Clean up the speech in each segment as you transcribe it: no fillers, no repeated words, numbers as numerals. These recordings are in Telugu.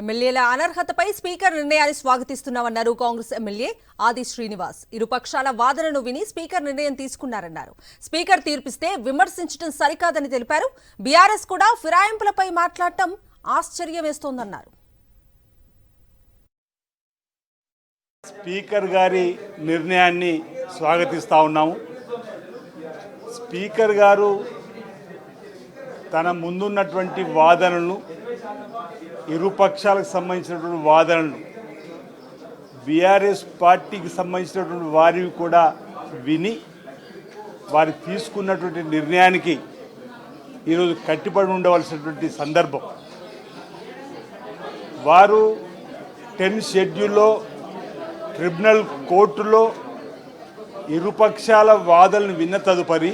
ఎమ్మెల్యేల అనర్హతపై స్పీకర్ నిర్ణయాన్ని స్వాగతిస్తున్నామన్నారు కాంగ్రెస్ ఎమ్మెల్యే ఆది శ్రీనివాస్. ఇరుపక్షాల వాదనను విని స్పీకర్ నిర్ణయం తీసుకున్నారన్నారు. స్పీకర్ తీర్పిస్తే విమర్శించడం సరికాదని తెలిపారు. బీఆర్ఎస్ కూడా ఫిరాయింపులపై మాట్లాడటం ఆశ్చర్యం వేస్తోందన్నారు. స్పీకర్ గారి నిర్ణయాన్ని స్వాగతిస్తా ఉన్నాము. స్పీకర్ గారు తన ముందున్నటువంటి వాదనలను, ఇరుపక్షాలకు సంబంధించినటువంటి వాదనలు, బీఆర్ఎస్ పార్టీకి సంబంధించినటువంటి వారివి కూడా విని వారు తీసుకున్నటువంటి నిర్ణయానికి ఈరోజు కట్టుబడి ఉండవలసినటువంటి సందర్భం. వారు 10 షెడ్యూల్లో ట్రిబ్యునల్ కోర్టులో ఇరుపక్షాల వాదనలు విన్న తదుపరి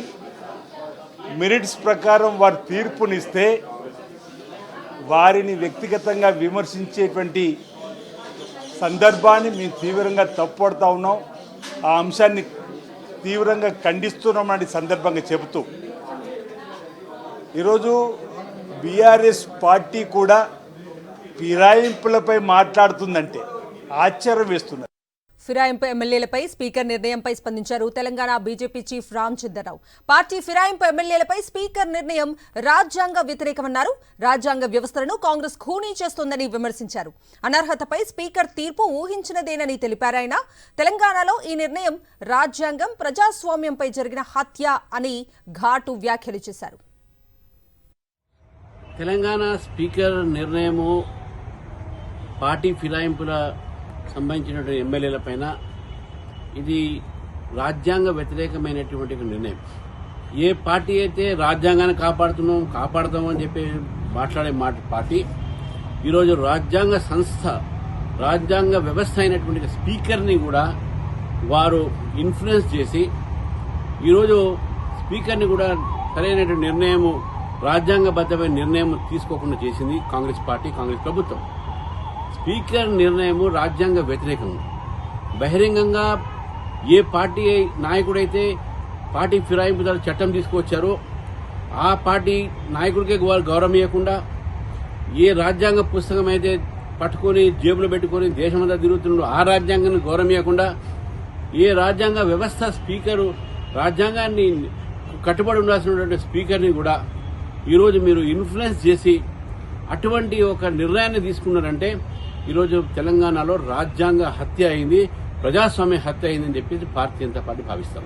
మెరిట్స్ ప్రకారం వారు తీర్పునిస్తే వారిని వ్యక్తిగతంగా విమర్శించేటువంటి సందర్భాన్ని మేము తీవ్రంగా తప్పుపడుతూ ఉన్నాం. ఆ అంశాన్ని తీవ్రంగా ఖండిస్తున్నామని సందర్భంగా చెబుతూ ఈరోజు బీఆర్ఎస్ పార్టీ కూడా ఫిరాయింపులపై మాట్లాడుతుందంటే ఆశ్చర్యం వేస్తున్నారు. ఫిరాయింపు ఎమ్మెల్యేలపై స్పీకర్ నిర్ణయంపై స్పందించారు Telangana BJP chief Ramachandrarao. Party ఫిరాయింపు ఎమ్మెల్యేలపై స్పీకర్ నిర్ణయం రాజ్యాంగ వ్యతిరేకమన్నారు. రాజ్యాంగ వ్యవస్థలను కాంగ్రెస్ ఖూనీ చేస్తోందని విమర్శించారు. అనర్హతపై స్పీకర్ తీర్పు ఊహించినదేనని తెలిపారాయన. తెలంగాణలో ఈ నిర్ణయం రాజ్యాంగం, ప్రజాస్వామ్యంపై జరిగిన హత్య అని ఘాటు వ్యాఖ్యలు చేశారు. తెలంగాణ స్పీకర్ నిర్ణయము పార్టీ ఫిరాయింపుల సంబంధించినటువంటి ఎమ్మెల్యేల పైన ఇది రాజ్యాంగ వ్యతిరేకమైనటువంటి నిర్ణయం. ఏ పార్టీ అయితే రాజ్యాంగాన్ని కాపాడుతామని చెప్పి మాట్లాడే పార్టీ ఈరోజు రాజ్యాంగ సంస్థ, రాజ్యాంగ వ్యవస్థ అయినటువంటి స్పీకర్ని కూడా వారు ఇన్ఫ్లుయెన్స్ చేసి ఈరోజు స్పీకర్ని కూడా సరైనటువంటి నిర్ణయము, రాజ్యాంగబద్ధమైన నిర్ణయం తీసుకోకుండా చేసింది కాంగ్రెస్ పార్టీ, కాంగ్రెస్ ప్రభుత్వం. స్పీకర్ నిర్ణయము రాజ్యాంగ వ్యతిరేకం. బహిరంగంగా ఏ పార్టీ నాయకుడైతే పార్టీ ఫిరాయింపు చట్టం తీసుకొచ్చారో ఆ పార్టీ నాయకుడికే గౌరవం ఇవ్వకుండా, ఏ రాజ్యాంగ పుస్తకం అయితే పట్టుకొని జేబులో పెట్టుకొని దేశమంతా తిరుగుతున్నాడో ఆ రాజ్యాంగాన్ని గౌరవం ఇవ్వకుండా, ఏ రాజ్యాంగ వ్యవస్థ స్పీకరు రాజ్యాంగాన్ని కట్టుబడి ఉండాల్సినటువంటి స్పీకర్ని కూడా ఈరోజు మీరు ఇన్ఫ్లుయెన్స్ చేసి అటువంటి ఒక నిర్ణయాన్ని తీసుకున్నారంటే ఈరోజు తెలంగాణలో రాజ్యాంగ హత్య అయింది, ప్రజాస్వామ్య హత్య అయిందని చెప్పేసి భారతీయ జనతా పార్టీ భావిస్తాం.